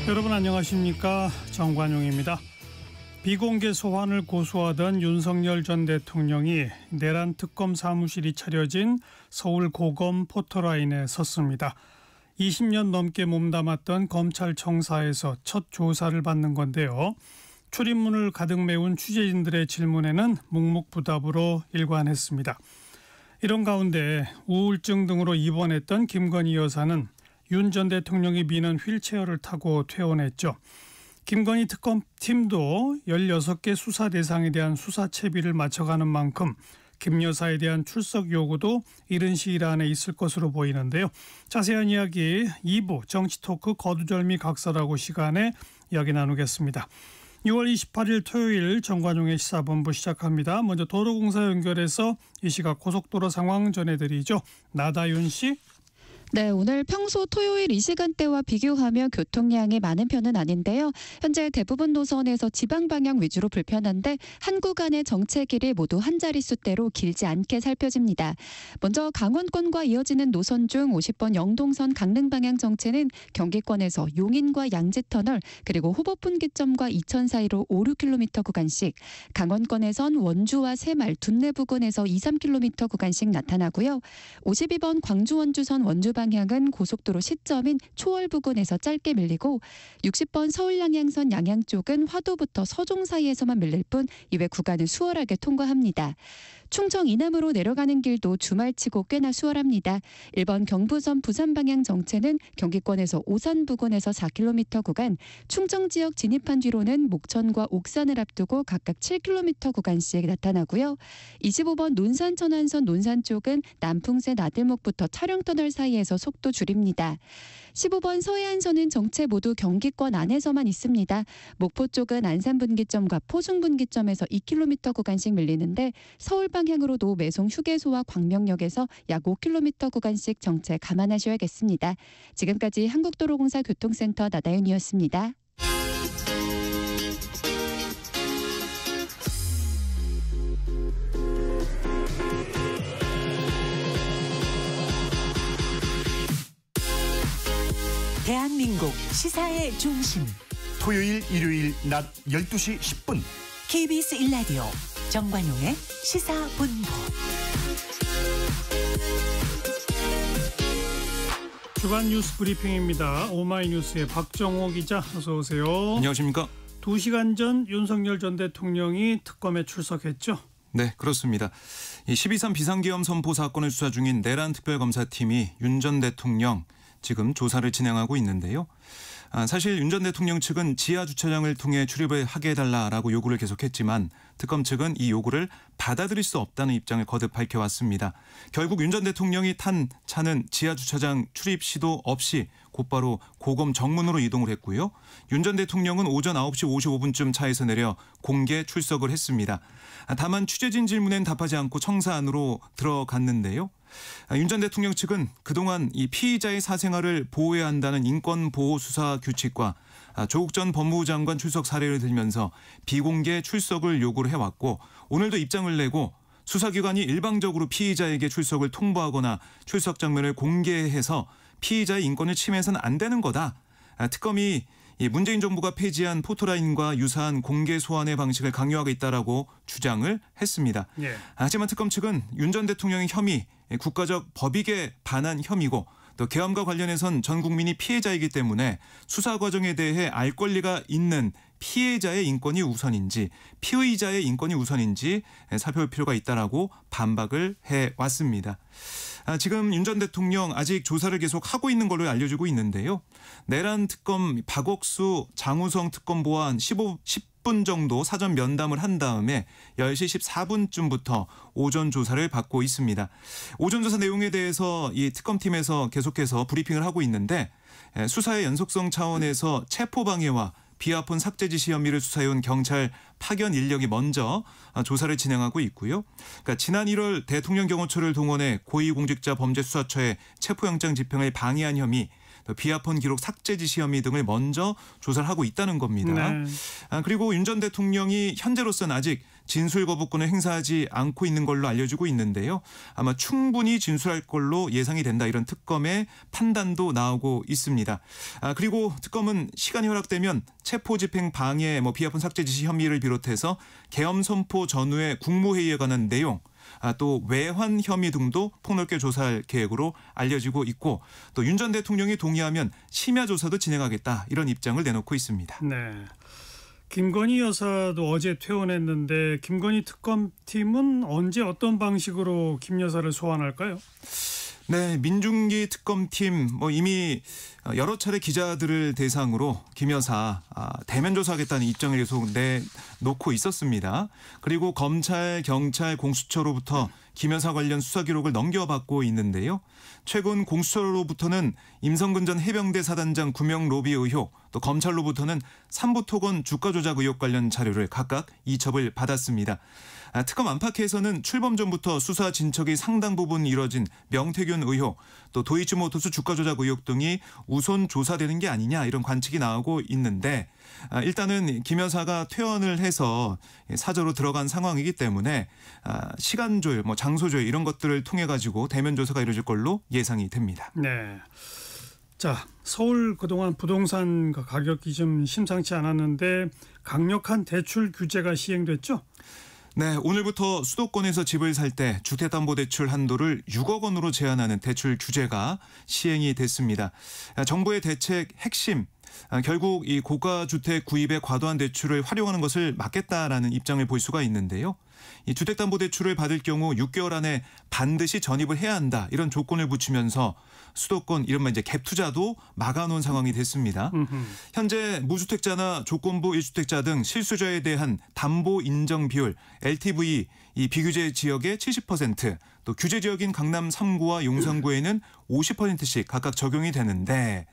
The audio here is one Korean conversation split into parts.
여러분 안녕하십니까? 정관용입니다. 비공개 소환을 고수하던 윤석열 전 대통령이 내란 특검 사무실이 차려진 서울 고검 포토라인에 섰습니다. 20년 넘게 몸담았던 검찰청사에서 첫 조사를 받는 건데요. 출입문을 가득 메운 취재진들의 질문에는 묵묵부답으로 일관했습니다. 이런 가운데 우울증 등으로 입원했던 김건희 여사는 윤 전 대통령이 미는 휠체어를 타고 퇴원했죠. 김건희 특검팀도 16개 수사 대상에 대한 수사 채비를 맞춰가는 만큼 김 여사에 대한 출석 요구도 이른 시일 안에 있을 것으로 보이는데요. 자세한 이야기 2부 정치토크 거두절미 각설하고 시간에 이야기 나누겠습니다. 6월 28일 토요일 정관용의 시사본부 시작합니다. 먼저 도로공사 연결해서 이 시각 고속도로 상황 전해드리죠. 나다윤 씨. 네, 오늘 평소 토요일 이 시간대와 비교하면 교통량이 많은 편은 아닌데요. 현재 대부분 노선에서 지방 방향 위주로 불편한데 한 구간의 정체길이 모두 한 자릿수대로 길지 않게 살펴집니다. 먼저 강원권과 이어지는 노선 중 50번 영동선 강릉 방향 정체는 경기권에서 용인과 양지터널 그리고 호법분기점과 이천 사이로 5, 6km 구간씩, 강원권에선 원주와 새말, 둔내 부근에서 2, 3km 구간씩 나타나고요. 52번 광주 원주선 원주 방향은 고속도로 시점인 초월 부근에서 짧게 밀리고 60번 서울 양양선 양양 쪽은 화도부터 서종 사이에서만 밀릴 뿐 이외 구간은 수월하게 통과합니다. 충청 이남으로 내려가는 길도 주말치고 꽤나 수월합니다. 1번 경부선 부산 방향 정체는 경기권에서 오산 부근에서 4km 구간, 충청 지역 진입한 뒤로는 목천과 옥산을 앞두고 각각 7km 구간씩 나타나고요. 25번 논산 천안선 논산 쪽은 남풍새 나들목부터 차량터널 사이에서 속도 줄입니다. 15번 서해안선은 정체 모두 경기권 안에서만 있습니다. 목포 쪽은 안산분기점과 포승분기점에서 2km 구간씩 밀리는데 서울 방향으로도 매송 휴게소와 광명역에서 약 5km 구간씩 정체 감안하셔야겠습니다. 지금까지 한국도로공사 교통센터 나다윤이었습니다. 대한민국 시사의 중심. 토요일, 일요일 낮 12시 10분. KBS 1라디오 정관용의 시사본부. 주간 뉴스 브리핑입니다. 오마이뉴스의 박정호 기자 어서 오세요. 안녕하십니까. 2시간 전 윤석열 전 대통령이 특검에 출석했죠. 네, 그렇습니다. 12.3 비상계엄 선포 사건을 수사 중인 내란 특별검사팀이 윤 전 대통령 지금 조사를 진행하고 있는데요. 사실 윤 전 대통령 측은 지하 주차장을 통해 출입을 하게 해달라라고 요구를 계속했지만 특검 측은 이 요구를 받아들일 수 없다는 입장을 거듭 밝혀왔습니다. 결국 윤 전 대통령이 탄 차는 지하 주차장 출입 시도 없이 곧바로 고검 정문으로 이동을 했고요. 윤 전 대통령은 오전 9시 55분쯤 차에서 내려 공개 출석을 했습니다. 다만 취재진 질문엔 답하지 않고 청사 안으로 들어갔는데요. 윤 전 대통령 측은 그동안 이 피의자의 사생활을 보호해야 한다는 인권보호수사 규칙과 조국 전 법무부 장관 출석 사례를 들면서 비공개 출석을 요구를 해왔고 오늘도 입장을 내고 수사기관이 일방적으로 피의자에게 출석을 통보하거나 출석 장면을 공개해서 피의자의 인권을 침해해서는 안 되는 거다. 특검이 문재인 정부가 폐지한 포토라인과 유사한 공개 소환의 방식을 강요하고 있다라고 주장을 했습니다. 예. 하지만 특검 측은 윤 전 대통령의 혐의 국가적 법익에 반한 혐의고 또 계엄과 관련해선 전 국민이 피해자이기 때문에 수사 과정에 대해 알 권리가 있는 피해자의 인권이 우선인지 피의자의 인권이 우선인지 살펴볼 필요가 있다라고 반박을 해왔습니다. 지금 윤 전 대통령 아직 조사를 계속 하고 있는 걸로 알려지고 있는데요. 내란 특검 박옥수 장우성 특검보와 10분 정도 사전 면담을 한 다음에 10시 14분쯤부터 오전 조사를 받고 있습니다. 오전 조사 내용에 대해서 이 특검팀에서 계속해서 브리핑을 하고 있는데 수사의 연속성 차원에서 체포방해와 비아폰 삭제 지시 혐의를 수사해온 경찰 파견 인력이 먼저 조사를 진행하고 있고요. 그러니까 지난 1월 대통령 경호처를 동원해 고위공직자범죄수사처의 체포영장 집행을 방해한 혐의, 비아폰 기록 삭제 지시 혐의 등을 먼저 조사를 하고 있다는 겁니다. 네. 그리고 윤 전 대통령이 현재로서는 아직 진술 거부권을 행사하지 않고 있는 걸로 알려지고 있는데요. 아마 충분히 진술할 걸로 예상이 된다. 이런 특검의 판단도 나오고 있습니다. 그리고 특검은 시간이 허락되면 체포집행 방해, 비합헌 삭제 지시 혐의를 비롯해서 계엄 선포 전후의 국무회의에 관한 내용, 또 외환 혐의 등도 폭넓게 조사할 계획으로 알려지고 있고 또 윤 전 대통령이 동의하면 심야 조사도 진행하겠다 이런 입장을 내놓고 있습니다. 네. 김건희 여사도 어제 퇴원했는데 김건희 특검팀은 언제 어떤 방식으로 김 여사를 소환할까요? 네, 민중기 특검팀 이미 여러 차례 기자들을 대상으로 김 여사 대면 조사하겠다는 입장을 계속 내놓고 있었습니다. 그리고 검찰, 경찰, 공수처로부터 김 여사 관련 수사 기록을 넘겨받고 있는데요. 최근 공수처로부터는 임성근 전 해병대 사단장 구명 로비 의혹, 또 검찰로부터는 삼부토건 주가 조작 의혹 관련 자료를 각각 이첩을 받았습니다. 특검 안팎에서는 출범 전부터 수사 진척이 상당 부분 이뤄진 명태균 의혹, 또 도이치모터스 주가 조작 의혹 등이 우선 조사되는 게 아니냐 이런 관측이 나오고 있는데 일단은 김 여사가 퇴원을 해서 사저로 들어간 상황이기 때문에 시간 조율, 장소 조율 이런 것들을 통해 가지고 대면 조사가 이루어질 걸로 예상이 됩니다. 네. 자, 서울 그동안 부동산 가격이 좀 심상치 않았는데 강력한 대출 규제가 시행됐죠? 네, 오늘부터 수도권에서 집을 살 때 주택담보대출 한도를 6억 원으로 제한하는 대출 규제가 시행이 됐습니다. 정부의 대책 핵심, 결국 이 고가주택 구입에 과도한 대출을 활용하는 것을 막겠다라는 입장을 볼 수가 있는데요. 이 주택담보대출을 받을 경우 6개월 안에 반드시 전입을 해야 한다 이런 조건을 붙이면서 수도권 이른바 이제 갭 투자도 막아놓은 상황이 됐습니다. 현재 무주택자나 조건부 1주택자 등 실수요자에 대한 담보 인정 비율 LTV 이 비규제 지역의 70%, 또 규제 지역인 강남 3구와 용산구에는 50%씩 각각 적용이 되는데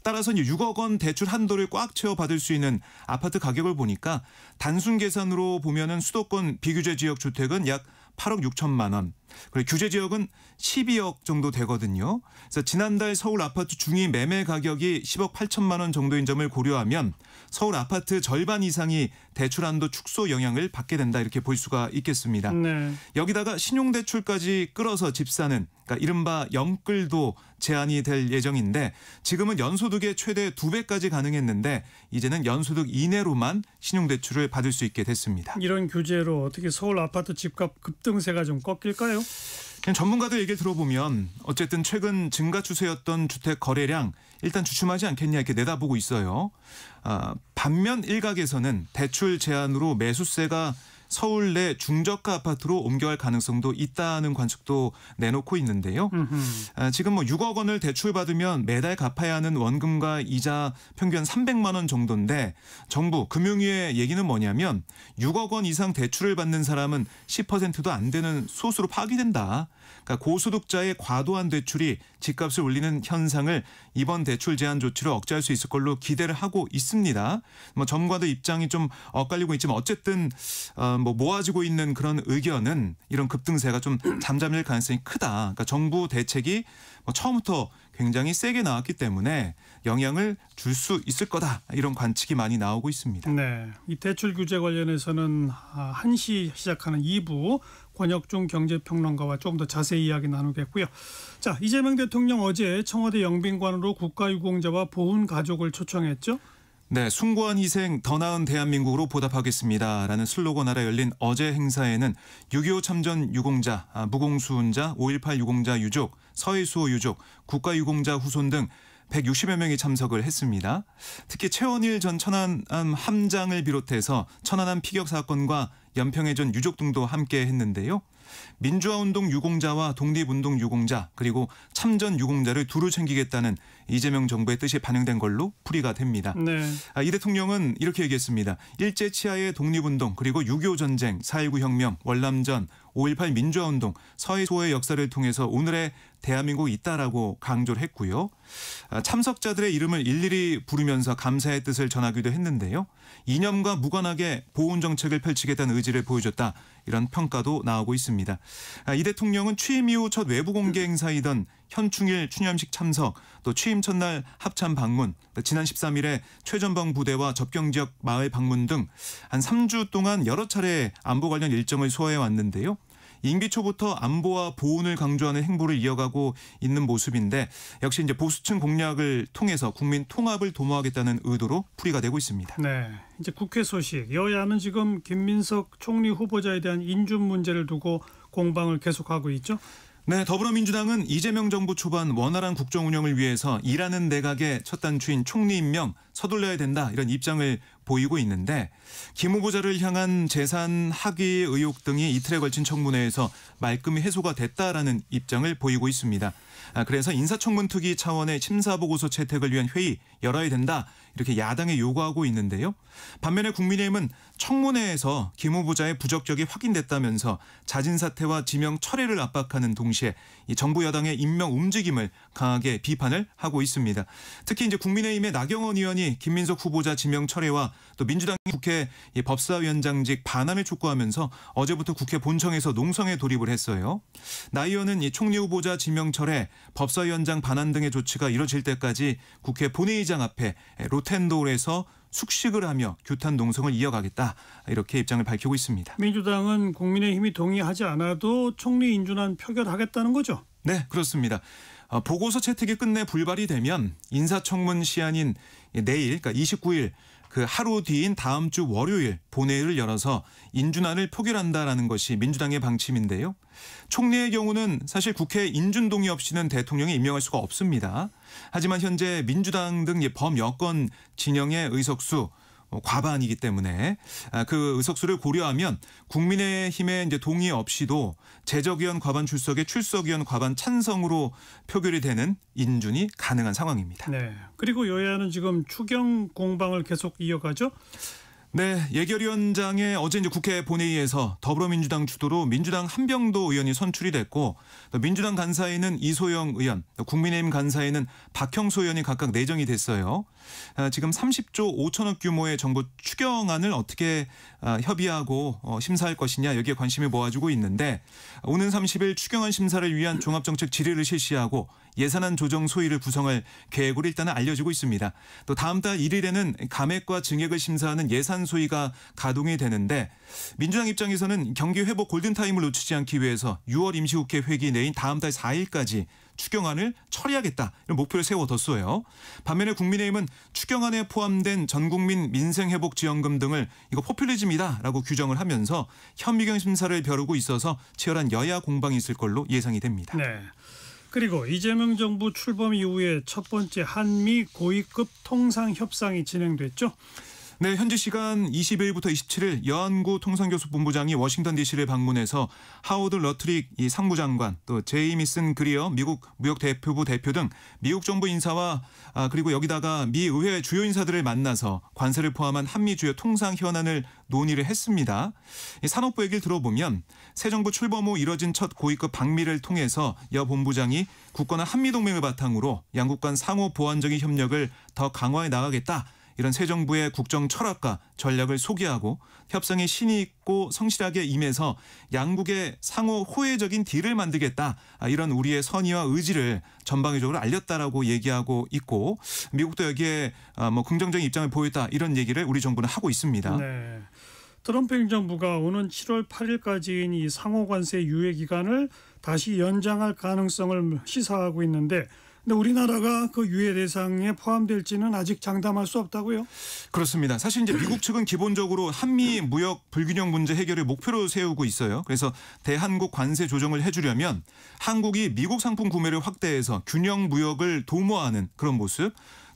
따라서 6억 원 대출 한도를 꽉 채워 받을 수 있는 아파트 가격을 보니까 단순 계산으로 보면은 수도권 비규제 지역 주택은 약 8억 6천만 원. 그리고 규제 지역은 12억 정도 되거든요. 그래서 지난달 서울 아파트 중위 매매 가격이 10억 8천만 원 정도인 점을 고려하면 서울 아파트 절반 이상이 대출 한도 축소 영향을 받게 된다 이렇게 볼 수가 있겠습니다. 네. 여기다가 신용대출까지 끌어서 집 사는 그러니까 이른바 영끌도 제한이 될 예정인데 지금은 연소득의 최대 2배까지 가능했는데 이제는 연소득 이내로만 신용대출을 받을 수 있게 됐습니다. 이런 규제로 어떻게 서울 아파트 집값 급등세가 좀 꺾일까요? 전문가들 얘기를 들어보면 어쨌든 최근 증가 추세였던 주택 거래량 일단 주춤하지 않겠냐 이렇게 내다보고 있어요. 반면 일각에서는 대출 제한으로 매수세가 서울 내 중저가 아파트로 옮겨갈 가능성도 있다는 관측도 내놓고 있는데요. 지금 6억 원을 대출받으면 매달 갚아야 하는 원금과 이자 평균 300만 원 정도인데 정부 금융위의 얘기는 뭐냐면 6억 원 이상 대출을 받는 사람은 10%도 안 되는 소수로 파악된다. 그러니까 고소득자의 과도한 대출이 집값을 올리는 현상을 이번 대출 제한 조치로 억제할 수 있을 걸로 기대를 하고 있습니다. 전문가들 입장이 좀 엇갈리고 있지만 어쨌든 모아지고 있는 그런 의견은 이런 급등세가 좀 잠잠할 가능성이 크다. 그러니까 정부 대책이 처음부터 굉장히 세게 나왔기 때문에 영향을 줄 수 있을 거다. 이런 관측이 많이 나오고 있습니다. 네, 이 대출 규제 관련해서는 1시 시작하는 2부 권혁중 경제평론가와 조금 더 자세히 이야기 나누겠고요. 자, 이재명 대통령 어제 청와대 영빈관으로 국가유공자와 보훈 가족을 초청했죠? 네, 숭고한 희생 더 나은 대한민국으로 보답하겠습니다라는 슬로건 아래 열린 어제 행사에는 6.25 참전 유공자, 무공수훈자, 5.18 유공자 유족, 서해수호 유족, 국가유공자 후손 등 160여 명이 참석을 했습니다. 특히 최원일 전 천안함 함장을 비롯해서 천안함 피격 사건과 연평해전 유족 등도 함께 했는데요. 민주화운동 유공자와 독립운동 유공자 그리고 참전 유공자를 두루 챙기겠다는 이재명 정부의 뜻이 반영된 걸로 풀이가 됩니다. 네. 이 대통령은 이렇게 얘기했습니다. 일제 치하의 독립운동 그리고 6.25 전쟁, 4.19 혁명, 월남전, 5.18 민주화운동, 서해소의 역사를 통해서 오늘의 대한민국이 있다라고 강조를 했고요. 참석자들의 이름을 일일이 부르면서 감사의 뜻을 전하기도 했는데요. 이념과 무관하게 보훈 정책을 펼치겠다는 의지를 보여줬다. 이런 평가도 나오고 있습니다. 이 대통령은 취임 이후 첫 외부 공개 행사이던 현충일 추념식 참석, 또 취임 첫날 합참 방문, 지난 13일에 최전방 부대와 접경 지역 마을 방문 등 한 3주 동안 여러 차례 안보 관련 일정을 소화해 왔는데요. 임기 초부터 안보와 보훈을 강조하는 행보를 이어가고 있는 모습인데 역시 이제 보수층 공략을 통해서 국민 통합을 도모하겠다는 의도로 풀이가 되고 있습니다. 네, 이제 국회 소식. 여야는 지금 김민석 총리 후보자에 대한 인준 문제를 두고 공방을 계속하고 있죠. 네, 더불어민주당은 이재명 정부 초반 원활한 국정 운영을 위해서 일하는 내각의 첫 단추인 총리 임명 서둘러야 된다 이런 입장을 보이고 있는데 김 후보자를 향한 재산 학위 의혹 등이 이틀에 걸친 청문회에서 말끔히 해소가 됐다라는 입장을 보이고 있습니다. 그래서 인사청문 특위 차원의 심사보고서 채택을 위한 회의 열어야 된다 이렇게 야당에 요구하고 있는데요. 반면에 국민의힘은 청문회에서 김 후보자의 부적격이 확인됐다면서 자진 사퇴와 지명 철회를 압박하는 동시에 이 정부 여당의 임명 움직임을 강하게 비판을 하고 있습니다. 특히 이제 국민의힘의 나경원 의원이 김민석 후보자 지명 철회와 또 민주당 국회 법사위원장직 반환을 촉구하면서 어제부터 국회 본청에서 농성에 돌입을 했어요. 나 의원은 이 총리 후보자 지명 철회, 법사위원장 반환 등의 조치가 이뤄질 때까지 국회 본회의장 앞에 로텐도홀에서 숙식을 하며 규탄 농성을 이어가겠다 이렇게 입장을 밝히고 있습니다. 민주당은 국민의힘이 동의하지 않아도 총리 인준안 표결하겠다는 거죠? 네, 그렇습니다. 보고서 채택이 끝내 불발이 되면 인사청문 시한인 내일, 그러니까 29일 그 하루 뒤인 다음 주 월요일 본회의를 열어서 인준안을 표결한다라는 것이 민주당의 방침인데요. 총리의 경우는 사실 국회 인준 동의 없이는 대통령이 임명할 수가 없습니다. 하지만 현재 민주당 등 범여권 진영의 의석수 과반이기 때문에 그 의석수를 고려하면 국민의힘의 이제 동의 없이도 재적의원 과반 출석에 출석의원 과반 찬성으로 표결이 되는 인준이 가능한 상황입니다. 네. 그리고 여야는 지금 추경 공방을 계속 이어가죠. 네, 예결위원장의 어제 이제 국회 본회의에서 더불어민주당 주도로 민주당 한병도 의원이 선출이 됐고 또 민주당 간사에는 이소영 의원, 국민의힘 간사에는 박형소 의원이 각각 내정이 됐어요. 지금 30조 5천억 규모의 정부 추경안을 어떻게 협의하고 심사할 것이냐 여기에 관심이 모아지고 있는데 오는 30일 추경안 심사를 위한 종합정책 질의를 실시하고 예산안 조정 소위를 구성할 계획으로 일단은 알려지고 있습니다. 또 다음 달 1일에는 감액과 증액을 심사하는 예산 소위가 가동이 되는데 민주당 입장에서는 경기 회복 골든타임을 놓치지 않기 위해서 6월 임시국회 회기 내인 다음 달 4일까지 추경안을 처리하겠다 이런 목표를 세워뒀어요. 반면에 국민의힘은 추경안에 포함된 전국민 민생회복지원금 등을 이거 포퓰리즘이다라고 규정을 하면서 현미경 심사를 벼르고 있어서 치열한 여야 공방이 있을 걸로 예상이 됩니다. 네. 그리고 이재명 정부 출범 이후에 첫 번째 한미 고위급 통상 협상이 진행됐죠. 네, 현지 시간 22일부터 27일 여안구 통상교섭본부장이 워싱턴 DC를 방문해서 하워드 러트릭 이 상무장관 또 제이미슨 그리어 미국 무역대표부 대표 등 미국 정부 인사와 그리고 여기다가 미 의회 주요 인사들을 만나서 관세를 포함한 한미 주요 통상 현안을 논의를 했습니다. 이 산업부 얘기를 들어보면 새 정부 출범 후 이뤄진 첫 고위급 방미를 통해서 여 본부장이 굳건한 한미동맹을 바탕으로 양국 간 상호 보완적인 협력을 더 강화해 나가겠다. 이런 새 정부의 국정 철학과 전략을 소개하고 협상에 신이 있고 성실하게 임해서 양국의 상호 호혜적인 딜을 만들겠다. 이런 우리의 선의와 의지를 전방위적으로 알렸다라고 얘기하고 있고 미국도 여기에 긍정적인 입장을 보였다. 이런 얘기를 우리 정부는 하고 있습니다. 네. 트럼프 행정부가 오는 7월 8일까지인 이 상호 관세 유예 기간을 다시 연장할 가능성을 시사하고 있는데 근데 우리나라가 그 유예 대상에 포함될지는 아직 장담할 수 없다고요? 그렇습니다. 사실 이제 미국 측은 기본적으로 한미 무역 불균형 문제 해결을 목표로 세우고 있어요. 그래서 대한국 관세 조정을 해주려면 한국이 미국 상품 구매를 확대해서 균형 무역을 도모하는 그런 모습.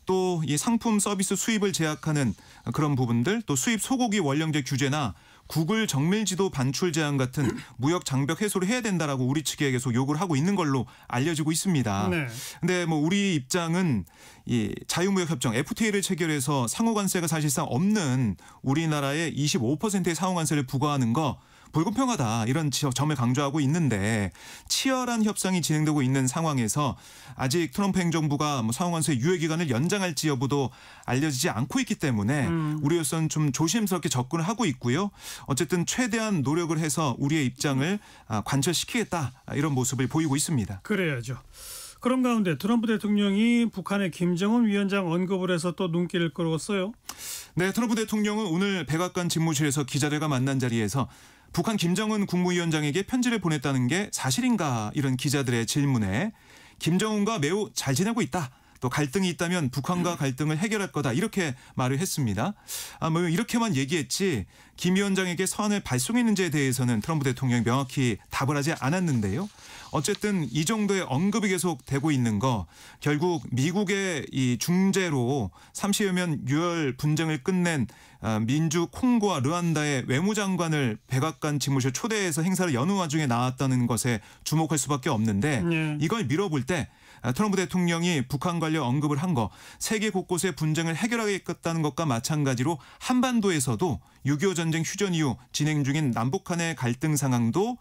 또 이 상품 서비스 수입을 제약하는 그런 부분들, 또 수입 소고기 원령제 규제나 구글 정밀지도 반출 제한 같은 무역 장벽 해소를 해야 된다라고 우리 측에 계속 요구를 하고 있는 걸로 알려지고 있습니다. 네. 근데 우리 입장은 이 자유무역협정 FTA를 체결해서 상호관세가 사실상 없는 우리나라의 25%의 상호관세를 부과하는 거 불공평하다 이런 점을 강조하고 있는데 치열한 협상이 진행되고 있는 상황에서 아직 트럼프 행정부가 상원수의 유예 기간을 연장할지 여부도 알려지지 않고 있기 때문에 우리로서는 좀 조심스럽게 접근을 하고 있고요. 어쨌든 최대한 노력을 해서 우리의 입장을 관철시키겠다 이런 모습을 보이고 있습니다. 그래야죠. 그런 가운데 트럼프 대통령이 북한의 김정은 위원장 언급을 해서 또 눈길을 끌었어요. 네, 트럼프 대통령은 오늘 백악관 집무실에서 기자들과 만난 자리에서 북한 김정은 국무위원장에게 편지를 보냈다는 게 사실인가 이런 기자들의 질문에 김정은과 매우 잘 지내고 있다. 또 갈등이 있다면 북한과 갈등을 해결할 거다 이렇게 말을 했습니다. 뭐 이렇게만 얘기했지 김 위원장에게 서한을 발송했는지에 대해서는 트럼프 대통령이 명확히 답을 하지 않았는데요. 어쨌든 이 정도의 언급이 계속 되고 있는 거 결국 미국의 이 중재로 30여년 유혈 분쟁을 끝낸 민주 콩고와 르완다의 외무장관을 백악관 집무실 초대해서 행사를 여는 와중에 나왔다는 것에 주목할 수밖에 없는데 이걸 미뤄볼 때 트럼프 대통령이 북한 관련 언급을 한 거 세계 곳곳의 분쟁을 해결하겠다는 것과 마찬가지로 한반도에서도 6.25 전쟁 휴전 이후 진행 중인 남북 간의 갈등 상황도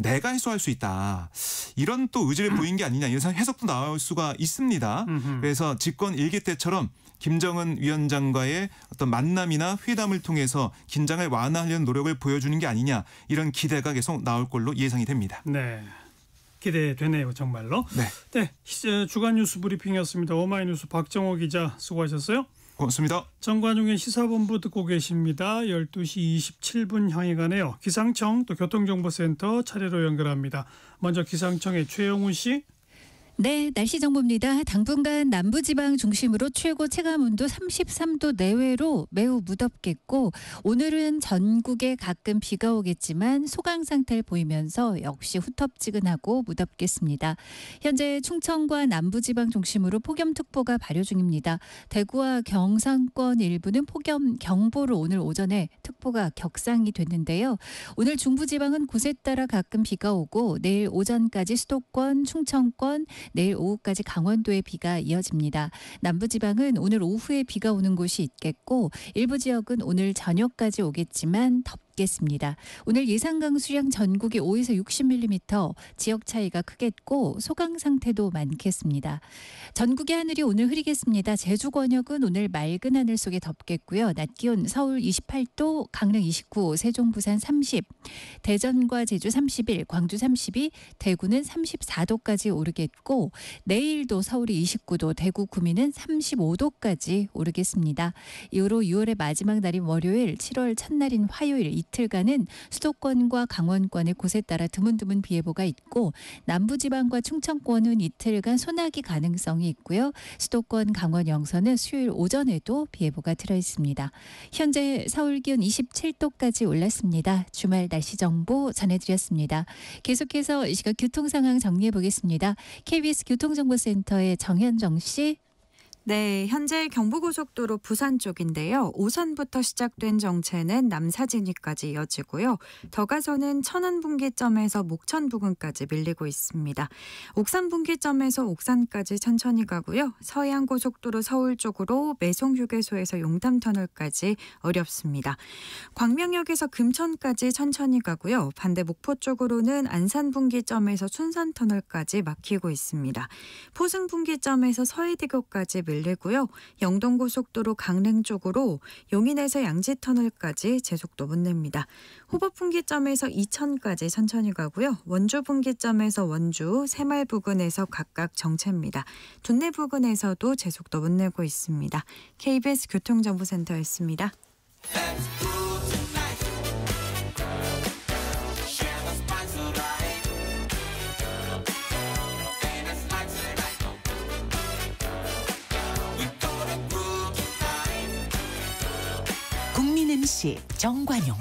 내가 해소할 수 있다. 이런 또 의지를 보인 게 아니냐 이런 해석도 나올 수가 있습니다. 그래서 집권 1기 때처럼 김정은 위원장과의 어떤 만남이나 회담을 통해서 긴장을 완화하려는 노력을 보여주는 게 아니냐 이런 기대가 계속 나올 걸로 예상이 됩니다. 네. 기대되네요, 정말로. 네, 주간 뉴스 브리핑이었습니다. 오마이뉴스 박정호 기자 수고하셨어요. 고맙습니다. 정관용의 시사본부 듣고 계십니다. 12시 27분 향해 가네요. 기상청 또 교통정보센터 차례로 연결합니다. 먼저 기상청의 최영훈 씨. 네, 날씨 정보입니다. 당분간 남부지방 중심으로 최고 체감온도 33도 내외로 매우 무덥겠고 오늘은 전국에 가끔 비가 오겠지만 소강 상태를 보이면서 역시 후텁지근하고 무덥겠습니다. 현재 충청과 남부지방 중심으로 폭염특보가 발효 중입니다. 대구와 경상권 일부는 폭염 경보로 오늘 오전에 특보가 격상이 됐는데요. 오늘 중부지방은 곳에 따라 가끔 비가 오고 내일 오전까지 수도권, 충청권, 내일 오후까지 강원도에 비가 이어집니다. 남부지방은 오늘 오후에 비가 오는 곳이 있겠고 일부 지역은 오늘 저녁까지 오겠지만 덥겠습니다. 오늘 예상 강수량 전국이 5에서 60mm, 지역 차이가 크겠고 소강 상태도 많겠습니다. 전국의 하늘이 오늘 흐리겠습니다. 제주 권역은 오늘 맑은 하늘 속에 덥겠고요. 낮 기온 서울 28도, 강릉 29, 세종 부산 30, 대전과 제주 31, 광주 32, 대구는 34도까지 오르겠고 내일도 서울이 29도, 대구 구미는 35도까지 오르겠습니다. 이후로 6월의 마지막 날인 월요일, 7월 첫날인 화요일 이틀간은 수도권과 강원권의 곳에 따라 드문드문 비 예보가 있고 남부지방과 충청권은 이틀간 소나기 가능성이 있고요. 수도권, 강원 영서는 수요일 오전에도 비 예보가 들어있습니다. 현재 서울 기온 27도까지 올랐습니다. 주말 날씨 정보 전해드렸습니다. 계속해서 이 시각 교통 상황 정리해 보겠습니다. KBS 교통정보센터의 정현정 씨. 네, 현재 경부고속도로 부산 쪽인데요. 오산부터 시작된 정체는 남사진이까지 이어지고요. 더 가서는 천안분기점에서 목천 부근까지 밀리고 있습니다. 옥산분기점에서 옥산까지 천천히 가고요. 서해안고속도로 서울 쪽으로 매송휴게소에서 용담터널까지 어렵습니다. 광명역에서 금천까지 천천히 가고요. 반대 목포 쪽으로는 안산분기점에서 순산터널까지 막히고 있습니다. 포승분기점에서 서해대교까지 밀리고요. 영동고속도로 강릉 쪽으로 용인에서 양지터널까지 제속도 못 냅니다. 호법분기점에서 이천까지 천천히 가고요. 원주분기점에서 원주, 새말 부근에서 각각 정체입니다. 둔내 부근에서도 제속도 못 내고 있습니다. KBS 교통정보센터였습니다. MC 정관용.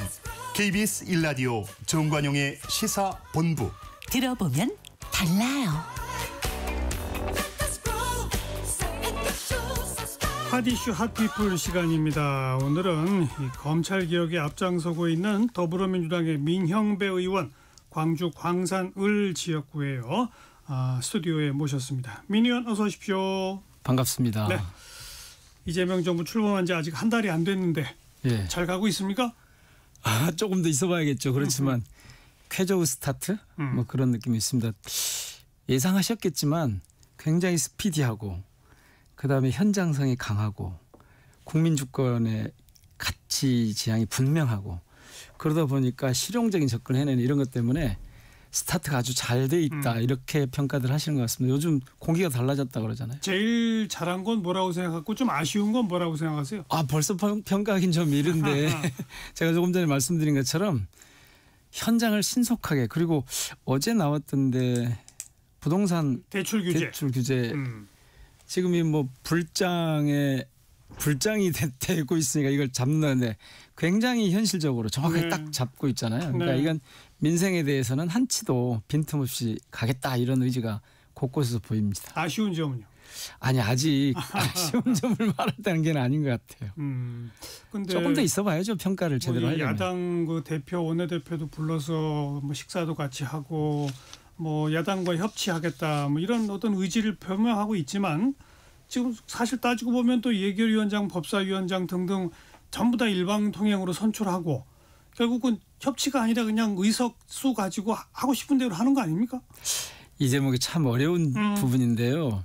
KBS 1라디오 정관용의 시사본부. 들어보면 달라요. 핫이슈 핫피플 시간입니다. 오늘은 이 검찰개혁에 앞장서고 있는 더불어민주당의 민형배 의원, 광주 광산을 지역구에요. 스튜디오에 모셨습니다. 민 의원 어서 오십시오. 반갑습니다. 네. 이재명 정부 출범한 지 아직 한 달이 안 됐는데 잘 가고 있습니까? 조금 더 있어봐야겠죠. 그렇지만 쾌저우 스타트 뭐 그런 느낌이 있습니다. 예상하셨겠지만 굉장히 스피디하고 그다음에 현장성이 강하고 국민 주권의 가치 지향이 분명하고 그러다 보니까 실용적인 접근을 해내는 이런 것 때문에 스타트가 아주 잘 돼 있다 이렇게 평가들 하시는 것 같습니다. 요즘 공기가 달라졌다 그러잖아요. 제일 잘한 건 뭐라고 생각하고 좀 아쉬운 건 뭐라고 생각하세요? 벌써 평가하긴 좀 이른데 제가 조금 전에 말씀드린 것처럼 현장을 신속하게 그리고 어제 나왔던데 부동산 대출 규제. 지금 이 뭐 불장이 되고 있으니까 이걸 잡는다는데 굉장히 현실적으로 정확하게 딱 잡고 있잖아요. 그러니까 이건 민생에 대해서는 한치도 빈틈없이 가겠다 이런 의지가 곳곳에서 보입니다. 아쉬운 점은요? 아니 아직 아쉬운 점을 말했다는 게 아닌 것 같아요. 근데 조금 더 있어봐야죠. 평가를 제대로 하려면. 야당 그 대표 원내대표도 불러서 뭐 식사도 같이 하고 뭐 야당과 협치하겠다 뭐 이런 어떤 의지를 표명하고 있지만 지금 사실 따지고 보면 또 예결위원장, 법사위원장 등등 전부 다 일방통행으로 선출하고 결국은 협치가 아니라 그냥 의석수 가지고 하고 싶은 대로 하는 거 아닙니까? 이 제목이 참 어려운 부분인데요.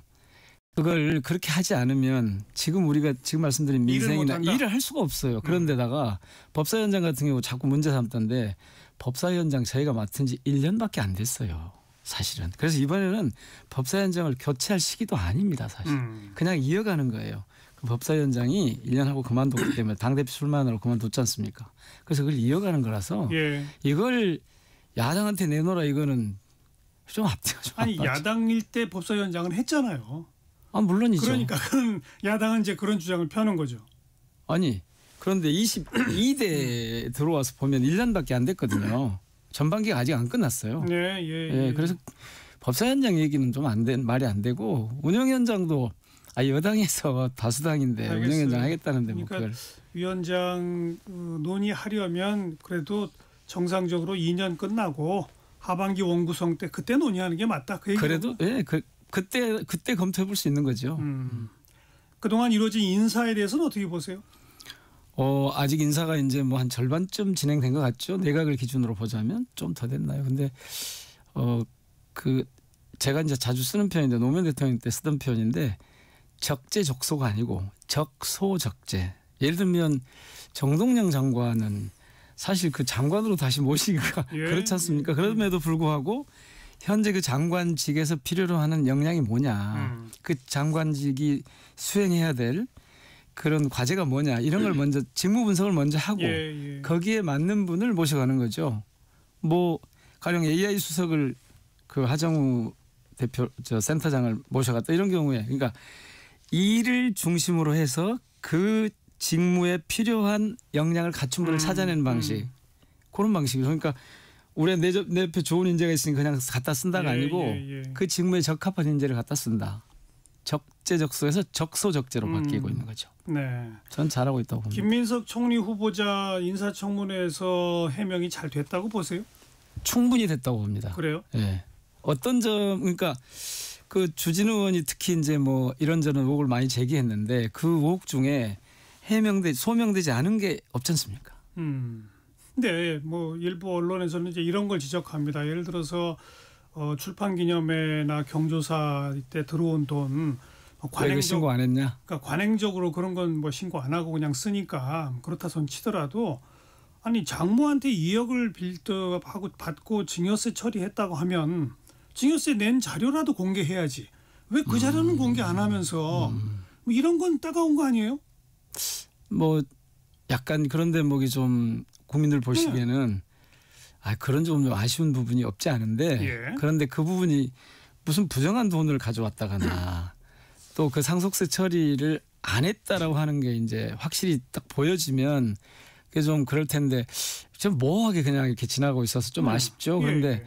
그걸 그렇게 하지 않으면 우리가 지금 말씀드린 민생이나 일을 할 수가 없어요. 그런데다가 법사위원장 같은 경우 자꾸 문제 삼던데 법사위원장 저희가 맡은 지 1년밖에 안 됐어요. 사실은. 그래서 이번에는 법사위원장을 교체할 시기도 아닙니다. 사실. 그냥 이어가는 거예요. 그 법사위원장이 1년 하고 그만뒀기 때문에 당대표 출마하느라고 그만뒀지 않습니까? 그래서 그걸 이어가는 거라서 이걸 야당한테 내놓으라 이거는 좀 앞뒤가 좀 아니 야당일 때 법사위원장은 했잖아요. 물론이죠. 그러니까 야당은 이제 그런 주장을 펴는 거죠. 아니 그런데 22대 들어와서 보면 1년밖에 안 됐거든요. 전반기가 아직 안 끝났어요. 그래서 법사위원장 얘기는 좀 말이 안 되고 운영위원장도 여당에서 다수당인데 알겠어요. 운영위원장 하겠다는데 뭐 그러니까 그걸 위원장 논의하려면 그래도 정상적으로 2년 끝나고 하반기 원구성 때 그때 논의하는 게 맞다. 그 그래도 그때 검토해 볼 수 있는 거죠. 그동안 이루어진 인사에 대해서는 어떻게 보세요? 아직 인사가 이제 뭐 한 절반쯤 진행된 것 같죠. 내각을 기준으로 보자면 좀 더 됐나요? 근데 제가 이제 자주 쓰는 표현인데 노무현 대통령 때 쓰던 표현인데 적재적소가 아니고 적소적재. 예를 들면 정동영 장관은 사실 그 장관으로 다시 모시기가 그렇지 않습니까? 그럼에도 불구하고 현재 그 장관직에서 필요로 하는 역량이 뭐냐. 그 장관직이 수행해야 될 그런 과제가 뭐냐. 이런 걸 먼저 직무 분석을 먼저 하고 거기에 맞는 분을 모셔가는 거죠. 뭐 가령 AI 수석을 그 하정우 센터장을 모셔갔다 이런 경우에 그러니까 일을 중심으로 해서 그 직무에 필요한 역량을 갖춘 분을 찾아내는 방식. 그런 방식이죠. 그러니까 우리 내 옆에 좋은 인재가 있으니까 그냥 갖다 쓴다가 아니고 그 직무에 적합한 인재를 갖다 쓴다. 적재적소에서 적소적재로 바뀌고 있는 거죠. 네, 전 잘하고 있다고 봅니다. 김민석 총리 후보자 인사청문회에서 해명이 잘 됐다고 보세요? 충분히 됐다고 봅니다. 그래요? 네. 어떤 점 그러니까 그 주진우 의원이 특히 이제 뭐 이런저런 의혹을 많이 제기했는데 그 의혹 중에 소명되지 않은 게 없지 않습니까? 네, 뭐 일부 언론에서는 이제 이런 걸 지적합니다. 예를 들어서 출판기념회나 경조사 때 들어온 돈 왜 신고 안 했냐? 그러니까 관행적으로 그런 건 뭐 신고 안 하고 그냥 쓰니까 그렇다 손 치더라도 아니 장모한테 2억을 빌드업하고 받고 증여세 처리했다고 하면 증여세 낸 자료라도 공개해야지. 왜 그 자료는 공개 안 하면서 뭐 이런 건 따가운 거 아니에요? 뭐 약간 그런 대목이 좀 국민들 보시기에는 그런 좀 아쉬운 부분이 없지 않은데 그런데 그 부분이 무슨 부정한 돈을 가져왔다거나 또 그 상속세 처리를 안 했다라고 하는 게 이제 확실히 딱 보여지면 그게 좀 그럴 텐데 좀 모호하게 그냥 이렇게 지나고 있어서 좀 아쉽죠. 그런데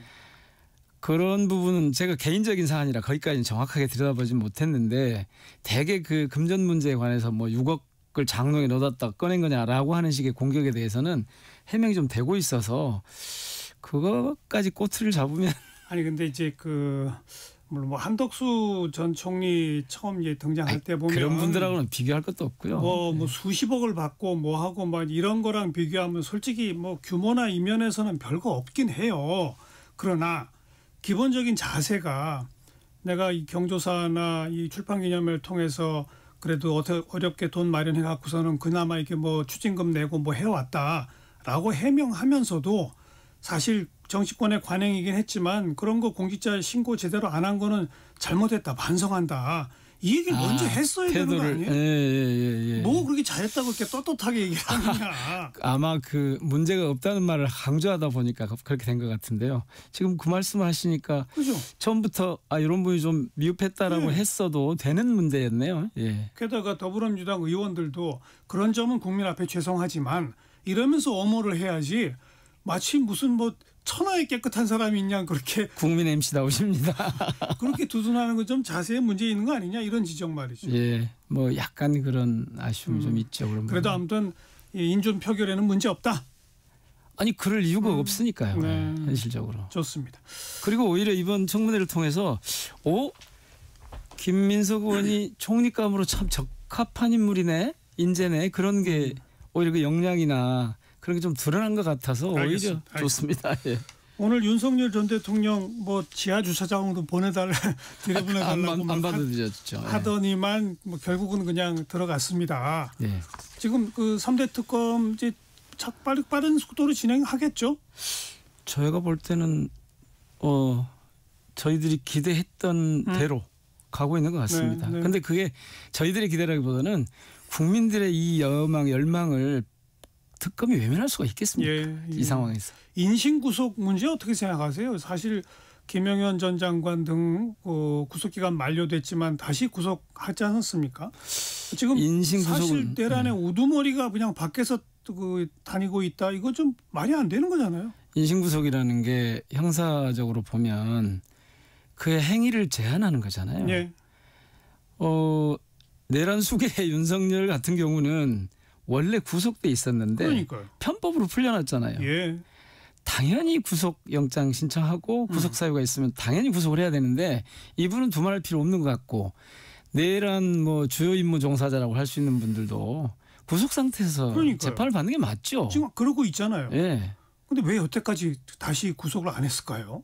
그런 부분은 제가 개인적인 사안이라 거기까지는 정확하게 들여다보진 못했는데 대개 그 금전 문제에 관해서 뭐 6억을 장롱에 넣어놨다 꺼낸 거냐라고 하는 식의 공격에 대해서는 해명이 좀 되고 있어서 그거까지 꼬투리를 잡으면 아니 근데 이제 그 물론 뭐 한덕수 전 총리 처음 이제 등장할 때 보면 그런 분들하고는 비교할 것도 없고요. 뭐 수십억을 받고 뭐 하고 막 이런 거랑 비교하면 솔직히 뭐 규모나 이면에서는 별거 없긴 해요. 그러나 기본적인 자세가 내가 이 경조사나 이 출판기념회를 통해서 그래도 어렵게 돈 마련해 갖고서는 그나마 이렇게 뭐 추징금 내고 뭐 해왔다라고 해명하면서도 사실 정치권의 관행이긴 했지만 그런 거 공직자 신고 제대로 안 한 거는 잘못했다 반성한다 이 얘기를 먼저 했어야 되는 거 아니에요? 예. 뭐 그렇게 잘했다고 이렇게 떳떳하게 얘기를 하느냐. 아마 그 문제가 없다는 말을 강조하다 보니까 그렇게 된 것 같은데요. 지금 그 말씀을 하시니까 그죠? 처음부터 이런 분이 좀 미흡했다라고 네. 했어도 되는 문제였네요. 예. 게다가 더불어민주당 의원들도 그런 점은 국민 앞에 죄송하지만 이러면서 엄호를 해야지 마치 무슨 뭐 천하에 깨끗한 사람이 있냐 그렇게 국민 MC 나오십니다. 그렇게 두둔하는 건 좀 자세에 문제 있는 거 아니냐 이런 지적 말이죠. 예, 뭐 약간 그런 아쉬움이 좀 있죠. 그러면. 그래도 아무튼 이 인준 표결에는 문제 없다. 아니 그럴 이유가 없으니까요. 네. 현실적으로. 좋습니다. 그리고 오히려 이번 청문회를 통해서 김민석 의원이 총리감으로 참 적합한 인물이네, 인재네 그런 게 오히려 그 역량이나 그런 게 좀 드러난 것 같아서 오히려 알겠습니다. 좋습니다. 예. 오늘 윤석열 전 대통령 뭐 지하 주차장으로 들여보내달라고 안 받아들였죠. 하더니만 뭐 결국은 그냥 들어갔습니다. 예. 지금 그 3대 특검 이제 빠른 속도로 진행하겠죠? 저희가 볼 때는 저희들이 기대했던 대로 가고 있는 것 같습니다. 네. 그런데 그게 저희들의 기대라기보다는 국민들의 이 열망을 특검이 외면할 수가 있겠습니까? 예. 이 상황에서. 인신구속 문제 어떻게 생각하세요? 사실 김영현 전 장관 등 구속기간 만료됐지만 다시 구속하지 않았습니까? 지금 사실 내란의 우두머리가 그냥 밖에서 다니고 있다. 이거 좀 말이 안 되는 거잖아요. 인신구속이라는 게 형사적으로 보면 그의 행위를 제한하는 거잖아요. 예. 내란 수괴의 윤석열 같은 경우는 원래 구속돼 있었는데 그러니까요. 편법으로 풀려났잖아요. 예. 당연히 구속영장 신청하고 구속 사유가 있으면 당연히 구속을 해야 되는데 이분은 두말할 필요 없는 것 같고 내란 뭐 주요 임무 종사자라고 할 수 있는 분들도 구속 상태에서 그러니까요. 재판을 받는 게 맞죠. 지금 그러고 있잖아요. 예. 근데 왜 여태까지 다시 구속을 안 했을까요?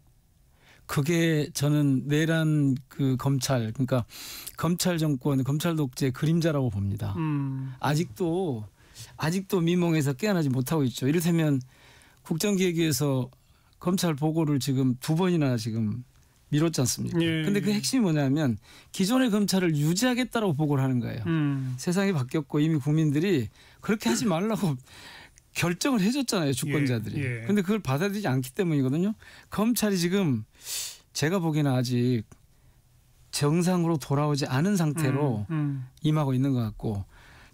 그게 저는 내란 그 검찰 그러니까 검찰 정권 검찰 독재의 그림자라고 봅니다. 아직도 미몽에서 깨어나지 못하고 있죠. 이를테면 국정기획위에서 검찰 보고를 지금 2번이나 지금 미뤘지 않습니까? 그런데 그 핵심이 뭐냐면 기존의 검찰을 유지하겠다라고 보고를 하는 거예요. 세상이 바뀌었고 이미 국민들이 그렇게 하지 말라고 결정을 해줬잖아요. 주권자들이. 그런데 그걸 받아들이지 않기 때문이거든요. 검찰이 지금 제가 보기에는 아직 정상으로 돌아오지 않은 상태로 임하고 있는 것 같고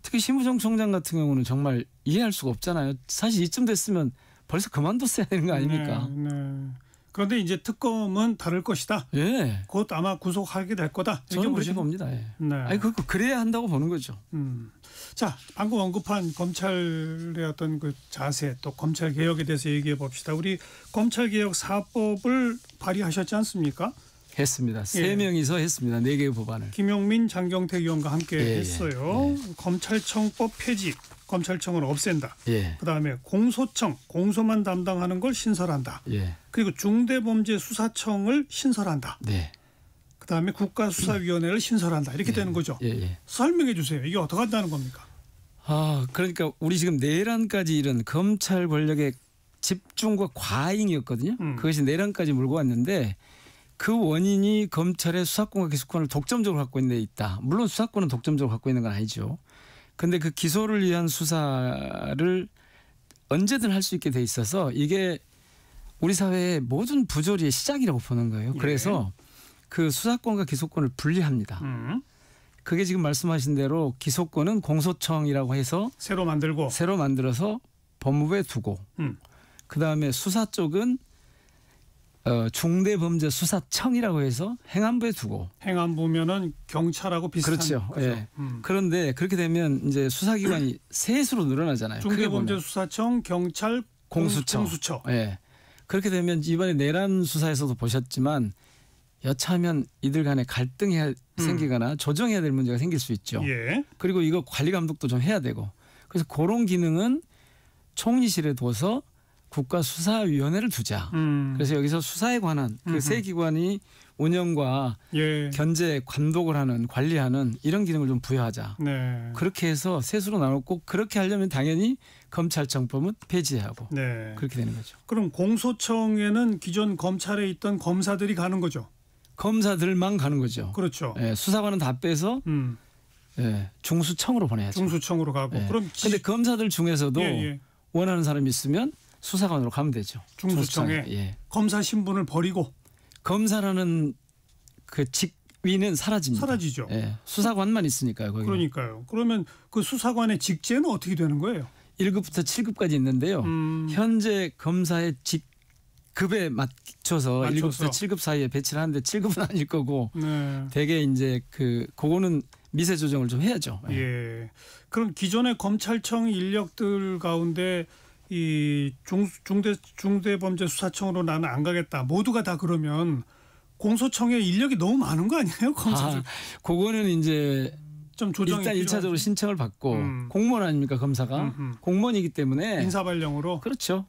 특히 심우정 총장 같은 경우는 정말 이해할 수가 없잖아요. 사실 이쯤 됐으면 벌써 그만뒀어야 되는 거 아닙니까? 네. 그런데 이제 특검은 다를 것이다. 예. 곧 아마 구속하게 될 거다. 저는 그렇게 봅니다. 예. 네. 아니 그래야 한다고 보는 거죠. 자, 방금 언급한 검찰의 어떤 그 자세 또 검찰 개혁에 대해서 얘기해 봅시다. 우리 검찰 개혁 4법을 발의하셨지 않습니까? 했습니다. 3명이서 했습니다. 4개의 법안을. 김용민, 장경택 의원과 함께 했어요. 예. 검찰청법 폐지, 검찰청을 없앤다. 예. 그다음에 공소청, 공소만 담당하는 걸 신설한다. 예. 그리고 중대범죄수사청을 신설한다. 네. 그다음에 국가수사위원회를 신설한다. 이렇게 되는 거죠. 예. 설명해 주세요. 이게 어떻게 한다는 겁니까? 그러니까 우리 지금 내란까지 이른 검찰 권력의 집중과 과잉이었거든요. 그것이 내란까지 몰고 왔는데 그 원인이 검찰의 수사권과 기소권을 독점적으로 갖고 있는 데 있다. 물론 수사권은 독점적으로 갖고 있는 건 아니죠. 그런데 그 기소를 위한 수사를 언제든 할 수 있게 돼 있어서 이게 우리 사회의 모든 부조리의 시작이라고 보는 거예요. 그래서 그 수사권과 기소권을 분리합니다. 그게 지금 말씀하신 대로 기소권은 공소청이라고 해서 새로 만들어서 법무부에 두고 그다음에 수사 쪽은 중대범죄수사청이라고 해서 행안부에 두고 행안부면은 경찰하고 비슷한 그렇죠. 거죠. 예. 그런데 그렇게 되면 이제 수사기관이 셋으로 늘어나잖아요. 중대범죄수사청, 경찰, 공수처. 예. 그렇게 되면 이번에 내란 수사에서도 보셨지만 여차하면 이들 간에 갈등이 생기거나 조정해야 될 문제가 생길 수 있죠. 예. 그리고 이거 관리 감독도 좀 해야 되고. 그래서 그런 기능은 총리실에 둬서 국가수사위원회를 두자. 그래서 여기서 수사에 관한 그 세 기관이 운영과 예. 견제 감독을 하는 관리하는 이런 기능을 좀 부여하자. 네. 그렇게 해서 셋으로 나눴고 그렇게 하려면 당연히 검찰청법은 폐지해야 하고 네. 그렇게 되는 거죠. 그럼 공소청에는 기존 검찰에 있던 검사들이 가는 거죠. 검사들만 가는 거죠. 그렇죠. 예, 수사관은 다 빼서 예, 중수청으로 보내야죠. 중수청으로 가고. 예. 그럼 근데 검사들 중에서도 예, 예. 원하는 사람이 있으면 수사관으로 가면 되죠. 중수청에 예. 검사 신분을 버리고 검사라는 그 직위는 사라집니다. 사라지죠. 예. 수사관만 있으니까요. 거기. 그러니까요. 그러면 그 수사관의 직제는 어떻게 되는 거예요? 1급부터 7급까지 있는데요. 현재 검사의 직급에 맞춰서 1급부터 7급 사이에 배치를 하는데 7급은 아닐 거고 네. 대개 이제 그거는 미세 조정을 좀 해야죠. 예. 예. 그럼 기존의 검찰청 인력들 가운데 이 중대범죄수사청으로 나는 안 가겠다. 모두가 다 그러면 공소청에 인력이 너무 많은 거 아니에요? 검사들. 그거는 이제 좀 조정이 일단 1차적으로 신청을 받고 공무원 아닙니까 검사가 공무원이기 때문에 인사발령으로 그렇죠.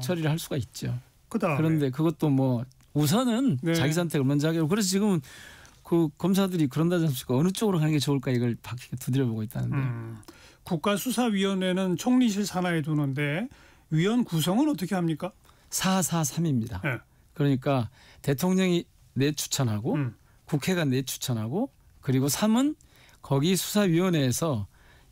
처리를 할 수가 있죠. 그다음에 그런데 그것도 뭐 우선은 네. 자기 선택을 먼저 하기로 그래서 지금은 그 검사들이 그런다지 않습니까? 어느 쪽으로 가는 게 좋을까 이걸 바뀌게 두드려보고 있다는데요. 국가수사위원회는 총리실 산하에 두는데 위원 구성은 어떻게 합니까? 443입니다. 네. 그러니까 대통령이 내추천하고 국회가 내추천하고 그리고 3은 거기 수사위원회에서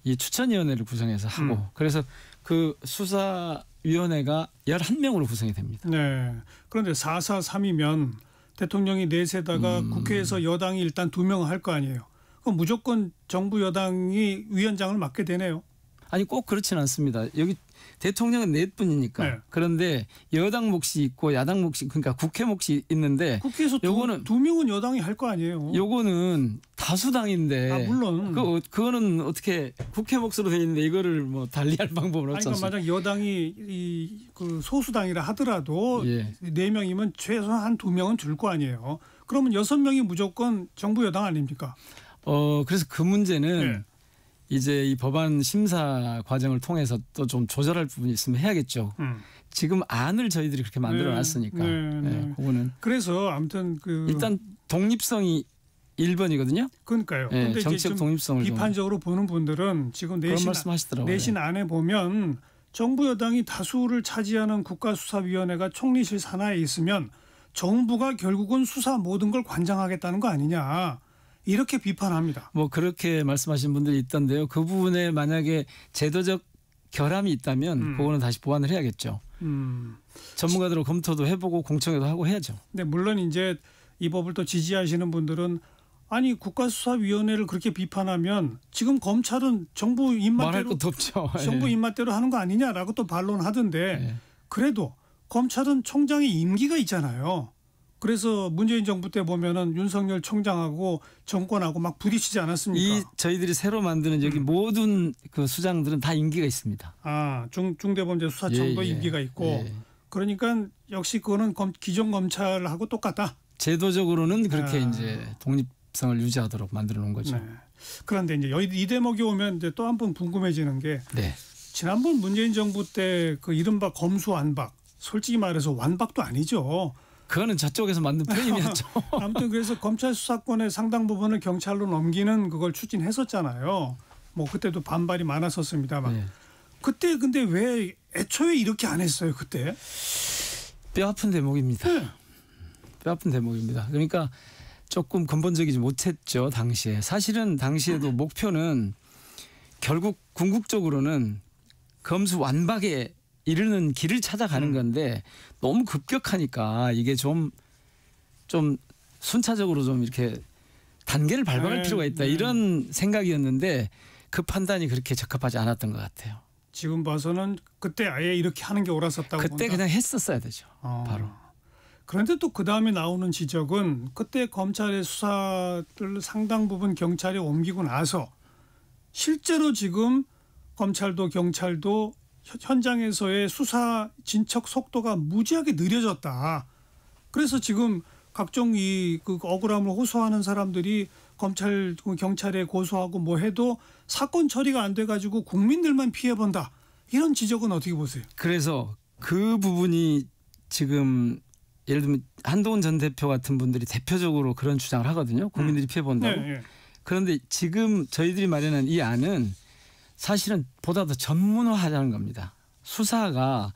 이 추천위원회를 구성해서 하고 그래서 그 수사위원회가 11명으로 구성이 됩니다. 네. 그런데 443이면 대통령이 내세다가 국회에서 여당이 일단 2명 할 거 아니에요. 그럼 무조건 정부 여당이 위원장을 맡게 되네요. 아니 꼭 그렇지는 않습니다. 여기 대통령은 넷뿐이니까. 네. 그런데 여당 몫이 있고 야당 몫이 그러니까 국회 몫이 있는데 국회에서 요거는 2명은 여당이 할 거 아니에요. 요거는 다수당인데. 아, 물론. 그거는 어떻게 국회 몫으로 돼 있는데 이거를 뭐 달리할 방법은 없지 그러니까 않습니까? 만약 여당이 그 소수당이라 하더라도 예. 4명이면 최소한 2명은 줄 거 아니에요. 그러면 6명이 무조건 정부 여당 아닙니까? 그래서 그 문제는 네. 이제 이 법안 심사 과정을 통해서 또 좀 조절할 부분이 있으면 해야겠죠. 지금 안을 저희들이 그렇게 만들어 놨으니까. 네. 그거는 그래서 아무튼 일단 독립성이 1번이거든요. 그러니까요. 네, 근데 정치적 독립성을 비판적으로 보는 분들은 지금 그런 말씀하시더라고요. 내신 안에 보면 정부 여당이 다수를 차지하는 국가수사위원회가 총리실 산하에 있으면 정부가 결국은 수사 모든 걸 관장하겠다는 거 아니냐. 이렇게 비판합니다. 뭐 그렇게 말씀하신 분들이 있던데요. 그 부분에 만약에 제도적 결함이 있다면 그거는 다시 보완을 해야겠죠. 전문가들로 검토도 해보고 공청회도 하고 해야죠. 근데 물론 이제 이 법을 또 지지하시는 분들은 아니 국가수사위원회를 그렇게 비판하면 지금 검찰은 정부 말할 입맛대로 것도 없죠. 정부 입맛대로 하는 거 아니냐라고 또 반론하던데 예. 그래도 검찰은 총장의 임기가 있잖아요. 그래서 문재인 정부 때 보면은 윤석열 총장하고 정권하고 막 부딪히지 않았습니까? 이 저희들이 새로 만드는 여기 모든 그 수장들은 다 임기가 있습니다. 아, 중대범죄수사청도 예, 예. 임기가 있고 예. 그러니까 역시 그거는 기존 검찰하고 똑같다. 제도적으로는 그렇게 이제 독립성을 유지하도록 만들어 놓은 거죠. 네. 그런데 이제 이 대목이 오면 이제 또 한 번 궁금해지는 게 네. 지난번 문재인 정부 때 그 이른바 검수완박, 솔직히 말해서 완박도 아니죠. 그거는 저쪽에서 만든 프레임이었죠. 아무튼 그래서 검찰 수사권의 상당 부분을 경찰로 넘기는 그걸 추진했었잖아요. 뭐 그때도 반발이 많았었습니다만. 네. 그때 근데 왜 애초에 이렇게 안 했어요? 그때? 뼈 아픈 대목입니다. 뼈 아픈 대목입니다. 그러니까 조금 근본적이지 못했죠. 당시에. 사실은 당시에도 목표는 결국 궁극적으로는 검수 완박에 이르는 길을 찾아가는 건데 너무 급격하니까 이게 좀 순차적으로 좀 이렇게 단계를 밟아갈 필요가 있다 이런 생각이었는데 그 판단이 그렇게 적합하지 않았던 것 같아요. 지금 봐서는 그때 아예 이렇게 하는 게 옳았었다고 그때 본다. 그냥 했었어야 되죠. 바로. 그런데 또 그다음에 나오는 지적은 그때 검찰의 수사를 상당 부분 경찰에 옮기고 나서 실제로 지금 검찰도 경찰도 현장에서의 수사 진척 속도가 무지하게 느려졌다. 그래서 지금 각종 그 억울함을 호소하는 사람들이 경찰에 고소하고 뭐 해도 사건 처리가 안 돼가지고 국민들만 피해 본다. 이런 지적은 어떻게 보세요? 그래서 그 부분이 지금 예를 들면 한동훈 전 대표 같은 분들이 대표적으로 그런 주장을 하거든요. 국민들이 피해 본다고. 네. 그런데 지금 저희들이 마련한 이 안은 사실은 보다 더 전문화하자는 겁니다. 수사가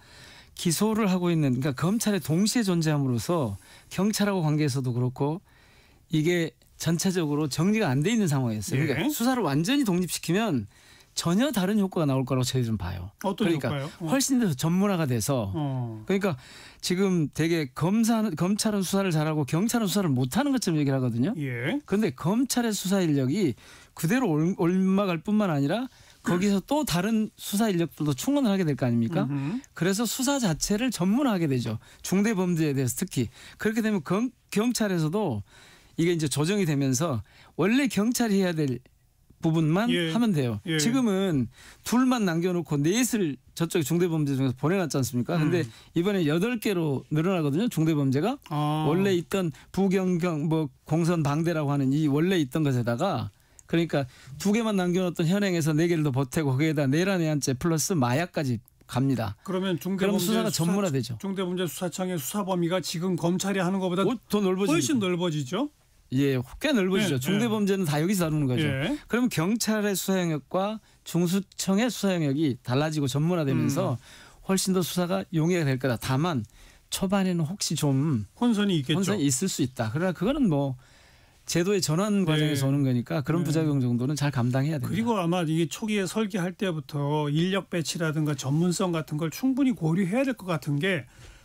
기소를 하고 있는, 그러니까 검찰에 동시에 존재함으로써 경찰하고 관계에서도 그렇고 이게 전체적으로 정리가 안 돼 있는 상황이었어요. 예. 그러니까 수사를 완전히 독립시키면 전혀 다른 효과가 나올 거라고 저희들은 봐요. 어떤 그러니까 효과요? 훨씬 더 전문화가 돼서 그러니까 지금 되게 검찰은 수사를 잘하고 경찰은 수사를 못하는 것처럼 얘기를 하거든요. 예. 그런데 검찰의 수사 인력이 그대로 올라갈 뿐만 아니라 거기서 또 다른 수사 인력들도 충원을 하게 될 거 아닙니까? 그래서 수사 자체를 전문화하게 되죠. 중대범죄에 대해서 특히. 그렇게 되면 경찰에서도 이게 이제 조정이 되면서 원래 경찰이 해야 될 부분만 하면 돼요. 예. 지금은 둘만 남겨놓고 넷을 저쪽 중대범죄 중에서 보내놨지 않습니까? 근데 이번에 8개로 늘어나거든요. 중대범죄가. 원래 있던 부경경 뭐 공선방대라고 하는 이 원래 있던 것에다가 그러니까 2개만 남겨놓던 현행에서 4개를 더 보태고 거기에다 내란해한죄 플러스 마약까지 갑니다. 그럼 수사가 전문화되죠. 중대범죄 수사청의 수사 범위가 지금 검찰이 하는 것보다 더 넓어지죠. 훨씬 넓어지죠. 예, 꽤 넓어지죠. 중대범죄는 다 여기서 다루는 거죠. 그러면 경찰의 수사 영역과 중수청의 수사 영역이 달라지고 전문화되면서 훨씬 더 수사가 용이하게 될 거다. 다만 초반에는 혹시 좀 혼선이 있겠죠. 혼선이 있을 수 있다. 그러나 그거는 뭐 제도의 전환 과정에서 오는 거니까 그런 부작용 정도는 잘 감당해야 됩니다. 그리고 아마 이게 초기에 설계할 때부터 인력 배치라든가 전문성 같은 걸 충분히 고려해야 될 것 같은 게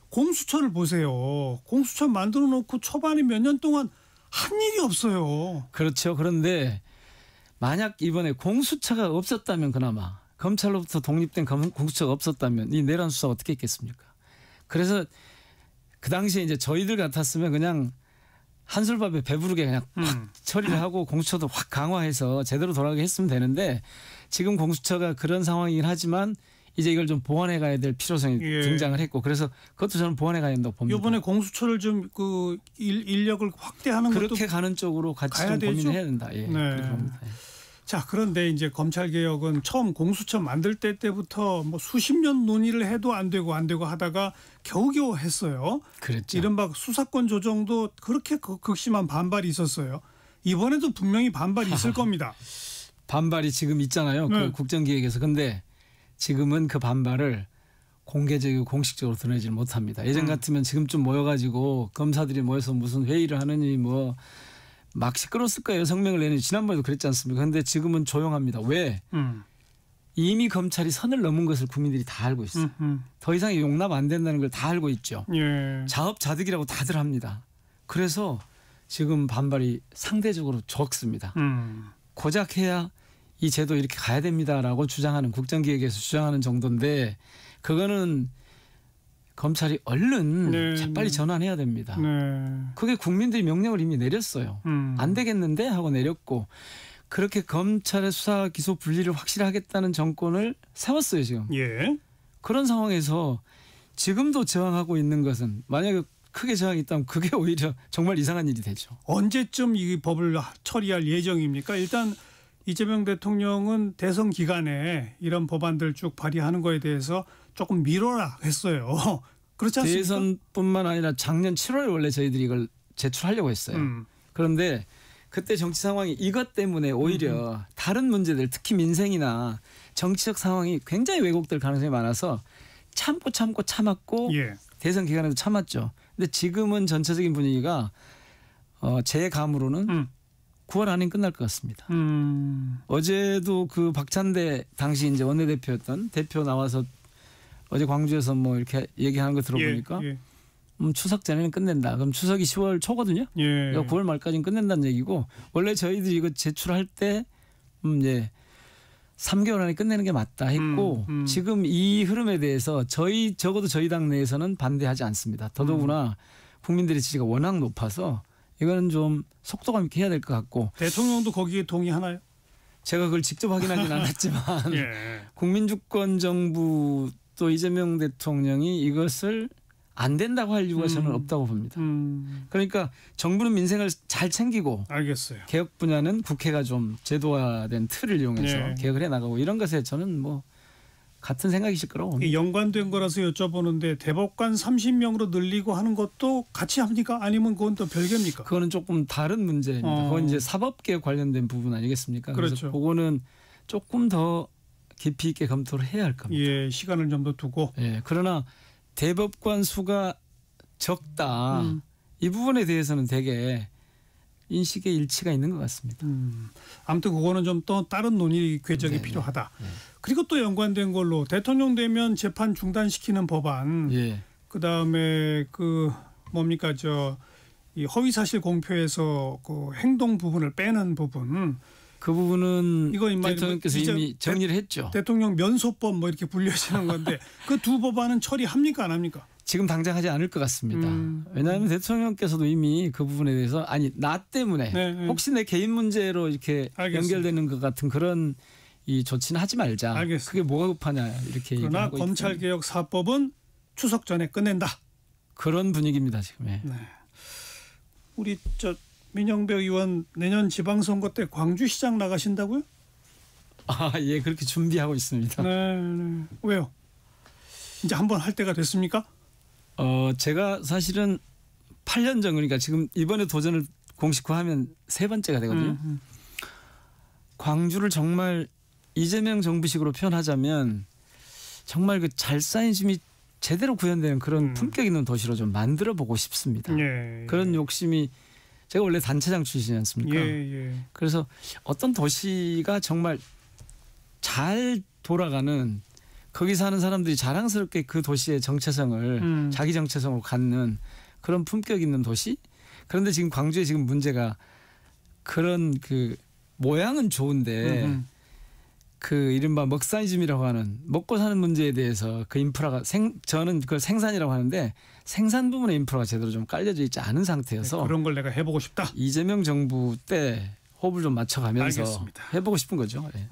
공수처를 보세요. 공수처 만들어 놓고 초반에 몇 년 동안 한 일이 없어요. 그렇죠. 그런데 만약 이번에 공수처가 없었다면 그나마 검찰로부터 독립된 공수처가 없었다면 이 내란 수사 어떻게 했겠습니까? 그래서 그 당시에 이제 저희들 같았으면 그냥 한술밥에 배부르게 그냥 확 처리를 하고 공수처도 확 강화해서 제대로 돌아가게 했으면 되는데 지금 공수처가 그런 상황이긴 하지만 이제 이걸 좀 보완해 가야 될 필요성이 등장을 했고 그래서 그것도 저는 보완해 가야 된다고 봅니다. 이번에 공수처를 좀 그 인력을 확대하는 것도 그렇게 가는 쪽으로 같이 좀 고민해야 된다. 예. 그렇게 봅니다. 자, 그런데 이제 검찰 개혁은 처음 공수처 만들 때부터 뭐 수십 년 논의를 해도 안 되고 하다가 겨우겨우 했어요. 그렇죠. 이른바 수사권 조정도 그렇게 극심한 반발이 있었어요. 이번에도 분명히 반발이 있을 겁니다. 반발이 지금 있잖아요. 그 국정기획에서. 근데 지금은 그 반발을 공개적이고 공식적으로 드러내지를 못합니다. 예전 같으면 지금쯤 모여가지고 검사들이 모여서 무슨 회의를 하느니 뭐 막 시끄러웠을 거예요. 성명을 내니 지난번에도 그랬지 않습니까? 그런데 지금은 조용합니다. 왜? 이미 검찰이 선을 넘은 것을 국민들이 다 알고 있어요. 더 이상 용납 안 된다는 걸 다 알고 있죠. 자업자득이라고 다들 합니다. 그래서 지금 반발이 상대적으로 적습니다. 고작 해야 이 제도 이렇게 가야 됩니다라고 주장하는 국정기획에서 주장하는 정도인데 그거는 검찰이 얼른 재빨리 전환해야 됩니다. 그게 국민들이 명령을 이미 내렸어요. 안 되겠는데 하고 내렸고 그렇게 검찰의 수사 기소 분리를 확실히 하겠다는 정권을 세웠어요 지금. 그런 상황에서 지금도 저항하고 있는 것은 만약에 크게 저항이 있다면 그게 오히려 정말 이상한 일이 되죠. 언제쯤 이 법을 처리할 예정입니까? 일단 이재명 대통령은 대선 기간에 이런 법안들 쭉 발의하는 거에 대해서 조금 미뤄라 했어요. 그렇지 않습니까? 대선뿐만 아니라 작년 7월에 원래 저희들이 이걸 제출하려고 했어요. 그런데 그때 정치 상황이 이것 때문에 오히려 다른 문제들 특히 민생이나 정치적 상황이 굉장히 왜곡될 가능성이 많아서 참았고 대선 기간에도 참았죠. 근데 지금은 전체적인 분위기가 제 감으로는 9월 안에 끝날 것 같습니다. 어제도 그 박찬대 당시 이제 원내대표였던 대표 나와서 어제 광주에서 뭐 이렇게 얘기하는 거 들어보니까 추석 전에는 끝낸다. 그럼 추석이 10월 초거든요. 그러니까 9월 말까지는 끝낸다는 얘기고 원래 저희들이 이거 제출할 때 이제 3개월 안에 끝내는 게 맞다 했고 지금 이 흐름에 대해서 적어도 저희 당 내에서는 반대하지 않습니다. 더더구나 국민들의 지지가 워낙 높아서 이거는 좀 속도감 있게 해야 될 것 같고 대통령도 거기에 동의하나요? 제가 그걸 직접 확인하진 않았지만 국민주권 정부 또 이재명 대통령이 이것을 안 된다고 할 이유가 저는 없다고 봅니다. 그러니까 정부는 민생을 잘 챙기고 알겠어요. 개혁 분야는 국회가 좀 제도화된 틀을 이용해서 네. 개혁을 해나가고 이런 것에 저는 뭐 같은 생각이실 거라고 봅니다. 이게 연관된 거라서 여쭤보는데 대법관 30명으로 늘리고 하는 것도 같이 합니까? 아니면 그건 또 별개입니까? 그거는 조금 다른 문제입니다. 그건 이제 사법개혁 관련된 부분 아니겠습니까? 그렇죠. 그래서 그거는 조금 더 깊이 있게 검토를 해야 할 겁니다. 예, 시간을 좀 더 두고. 예, 그러나 대법관 수가 적다. 이 부분에 대해서는 되게 인식의 일치가 있는 것 같습니다. 아무튼 그거는 좀 또 다른 논의 궤적이 네, 필요하다. 네. 그리고 또 연관된 걸로 대통령 되면 재판 중단시키는 법안. 예. 그다음에 그 뭡니까 이 허위사실 공표에서 그 행동 부분을 빼는 부분. 그 부분은 이거 대통령께서 이제 이미 정리를 했죠. 대통령 면소법 뭐 이렇게 불려지는 건데 그 두 법안은 처리합니까 안 합니까? 지금 당장 하지 않을 것 같습니다. 왜냐하면 대통령께서도 이미 그 부분에 대해서 나 때문에 네. 혹시 내 개인 문제로 이렇게 알겠습니다. 연결되는 것 같은 그런 이 조치는 하지 말자. 알겠습니다. 그게 뭐가 급하냐 이렇게 그러나 얘기하고 검찰개혁 4법은 추석 전에 끝낸다. 그런 분위기입니다 지금. 예. 네. 우리 민영배 의원 내년 지방선거 때 광주시장 나가신다고요? 아, 예, 그렇게 준비하고 있습니다. 네. 왜요? 이제 한번 할 때가 됐습니까? 제가 사실은 8년 전 그러니까 지금 이번에 도전을 공식화하면 세 번째가 되거든요. 광주를 정말 이재명 정부식으로 표현하자면 정말 그 잘 쌓인 힘이 제대로 구현되는 그런 품격 있는 도시로 좀 만들어 보고 싶습니다. 예. 그런 욕심이 제가 원래 단체장 출신이지 않습니까? 예. 그래서 어떤 도시가 정말 잘 돌아가는 거기 사는 사람들이 자랑스럽게 그 도시의 정체성을 자기 정체성으로 갖는 그런 품격 있는 도시. 그런데 지금 광주에 지금 문제가 그런 그 모양은 좋은데 그 이른바 먹사니즘이라고 하는 먹고 사는 문제에 대해서 그 인프라가 저는 그걸 생산이라고 하는데 생산 부분의 인프라가 제대로 좀 깔려져 있지 않은 상태여서 네, 그런 걸 내가 해보고 싶다. 이재명 정부 때 호흡을 좀 맞춰가면서 알겠습니다. 해보고 싶은 거죠. 예.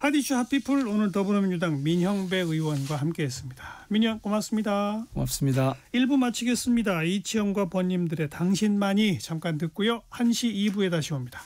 핫이슈 핫피플 오늘 더불어민주당 민형배 의원과 함께했습니다. 민형 고맙습니다. 고맙습니다. 1부 마치겠습니다. 이치영과 번님들의 당신만이 잠깐 듣고요. 1시 2부에 다시 옵니다.